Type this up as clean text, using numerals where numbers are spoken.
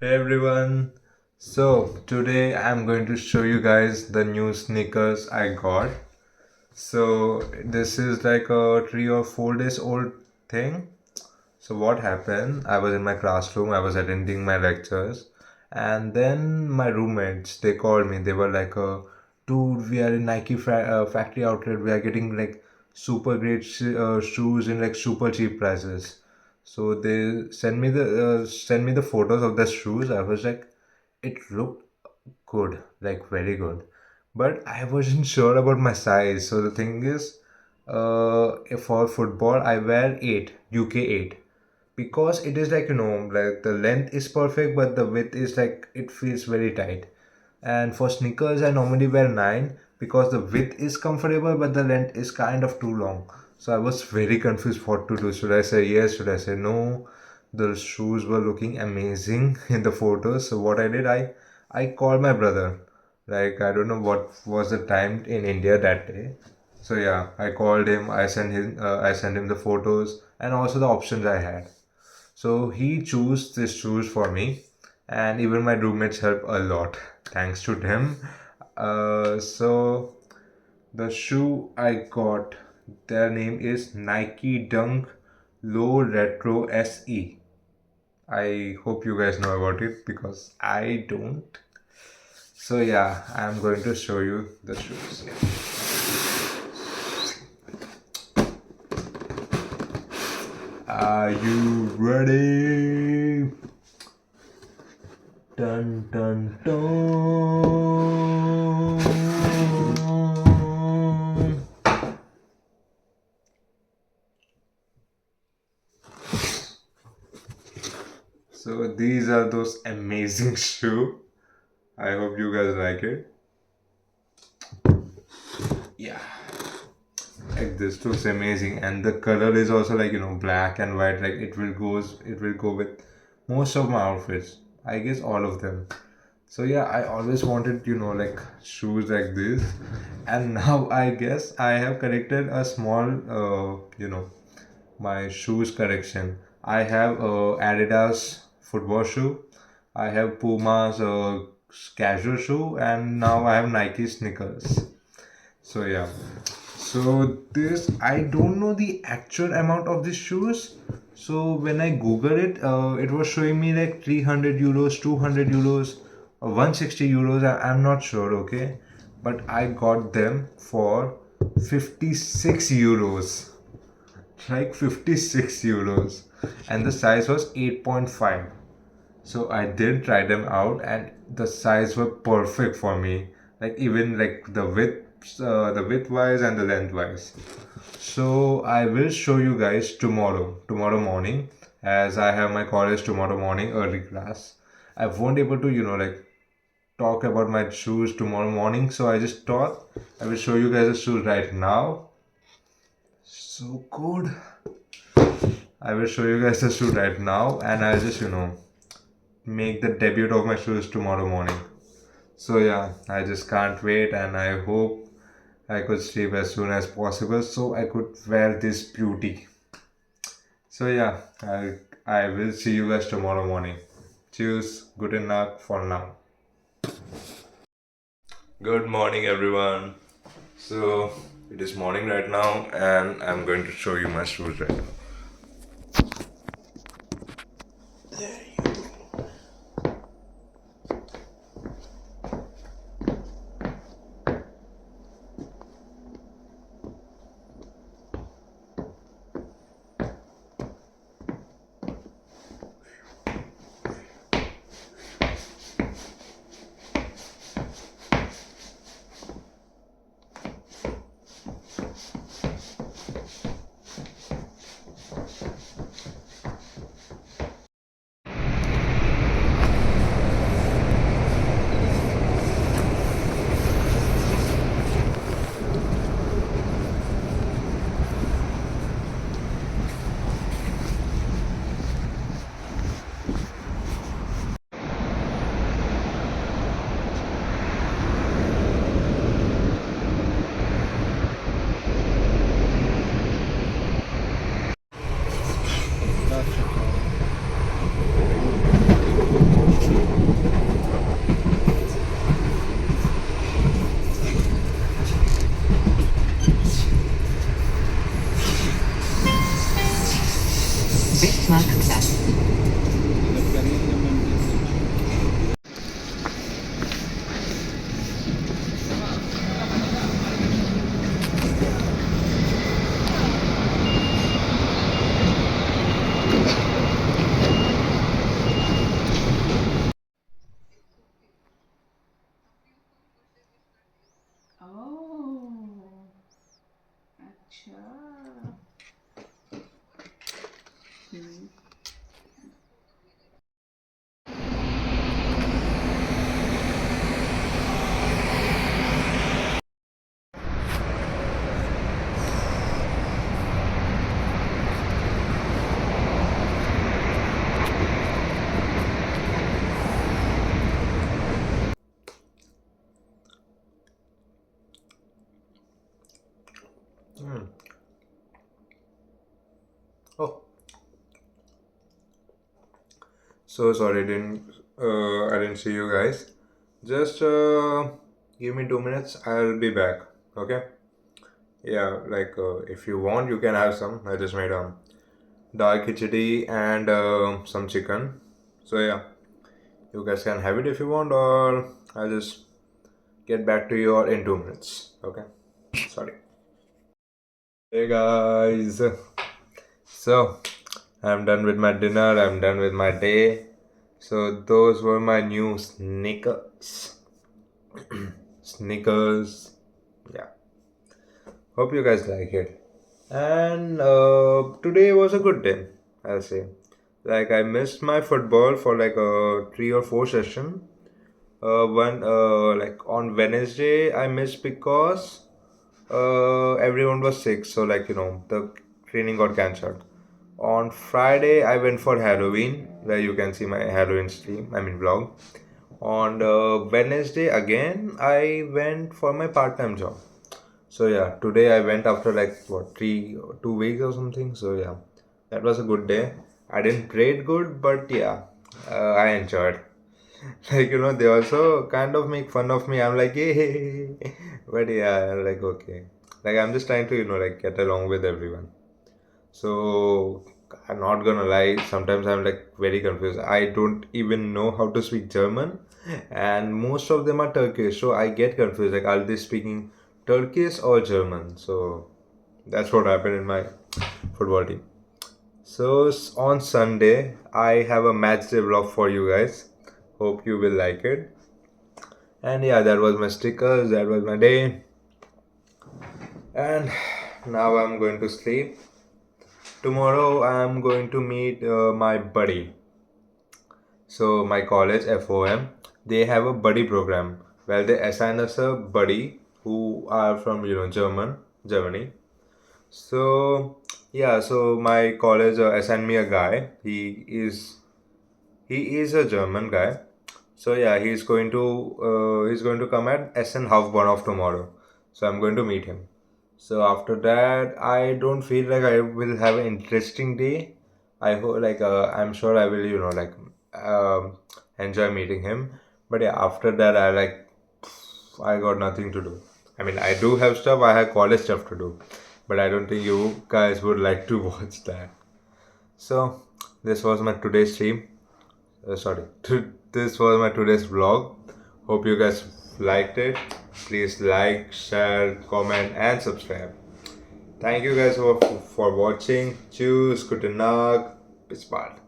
Hey everyone. So today I'm going to show you guys the new sneakers I got. So this is like a 3 or 4 days old thing. So what happened? I was in my classroom, I was attending my lectures, and then my roommates they called me. They were like, "Dude, we are in Nike factory outlet. We are getting like super great shoes in like super cheap prices." So they send me the photos of the shoes. I was like, it looked good, like very good, but I wasn't sure about my size. So the thing is, for football I wear 8 UK 8 because it is like like the length is perfect but the width is like it feels very tight. And for sneakers I normally wear 9 because the width is comfortable but the length is kind of too long. So I was very confused what to do. Should I say yes, should I say no? The shoes were looking amazing in the photos. So what I did, I called my brother. Like I don't know what was the time in India that day. So yeah, I called him. I sent him the photos and also the options I had. So he chose this shoes for me, and even my roommates helped a lot. Thanks to them. So the shoe I got, their name is Nike Dunk Low Retro SE. I hope you guys know about it because I don't. So yeah, I'm going to show you the shoes. Are you ready? Dun dun dun. So these are those amazing shoe. I hope you guys like it. Yeah, like this looks amazing, and the color is also like black and white. Like it will go with most of my outfits. I guess all of them. So yeah, I always wanted like shoes like this, and now I guess I have collected a small my shoes collection. I have Adidas football shoe, I have Puma's casual shoe, and now I have Nike sneakers. So yeah, so this I don't know the actual amount of these shoes. So when I Google it, it was showing me like 300 euros, 200 euros, or 160 euros. I'm not sure, okay, but I got them for 56 euros, like 56 euros, and the size was 8.5. So I did try them out and the size were perfect for me, like even like the width wise and the length wise. So I will show you guys tomorrow morning, as I have my college tomorrow morning early class. I won't able to like talk about my shoes tomorrow morning, so I just thought I will show you guys the shoes right now. So good. I will show you guys the shoe right now, and I'll just make the debut of my shoes tomorrow morning. So yeah, I just can't wait, and I hope I could sleep as soon as possible so I could wear this beauty. So yeah, I will see you guys tomorrow morning. Cheers. Good enough for now. Good morning, everyone. So it is morning right now, and I'm going to show you my shoes right now. So sorry, I didn't see you guys. Just give me 2 minutes. I'll be back. Okay. Yeah, like if you want, you can have some. I just made dal khichdi and some chicken. So yeah, you guys can have it if you want, or I'll just get back to you all in 2 minutes. Okay. Sorry. Hey guys. So I'm done with my dinner. I'm done with my day. So those were my new sneakers. Sneakers. Yeah. Hope you guys like it. And today was a good day, I'll say. Like I missed my football for like a 3 or 4 session. One like on Wednesday I missed because everyone was sick, so like the training got cancelled. On Friday I went for Halloween, where you can see my Halloween stream. I mean vlog. On Wednesday again I went for my part-time job. So yeah, today I went after like what 2 weeks or something. So yeah, that was a good day. I didn't trade good, but yeah, I enjoyed. Like they also kind of make fun of me. I'm like, hey, but yeah, I'm like okay. Like I'm just trying to like get along with everyone. So I'm not gonna lie. Sometimes I'm like very confused. I don't even know how to speak German, and most of them are Turkish. So I get confused. Like, are they speaking Turkish or German? So that's what happened in my football team. So on Sunday, I have a match day vlog for you guys. Hope you will like it. And yeah, that was my stickers. That was my day. And now I'm going to sleep. Tomorrow I'm going to meet my buddy. So my college FOM, they have a buddy program where they assign us a buddy who are from Germany. So yeah, so my college assigned me a guy. He is a German guy. So yeah, he's going to come at Essen Hauptbahnhof tomorrow. So I'm going to meet him. So after that, I don't feel like I will have an interesting day. I hope like I'm sure I will um, enjoy meeting him. But yeah, after that I got nothing to do. I mean, I do have stuff. I have college stuff to do, but I don't think you guys would like to watch that. So this was my today's stream. Sorry, this was my today's vlog. Hope you guys liked it. Please like, share, comment, and subscribe. Thank you guys for watching. Choose, guten Tag, bis bald.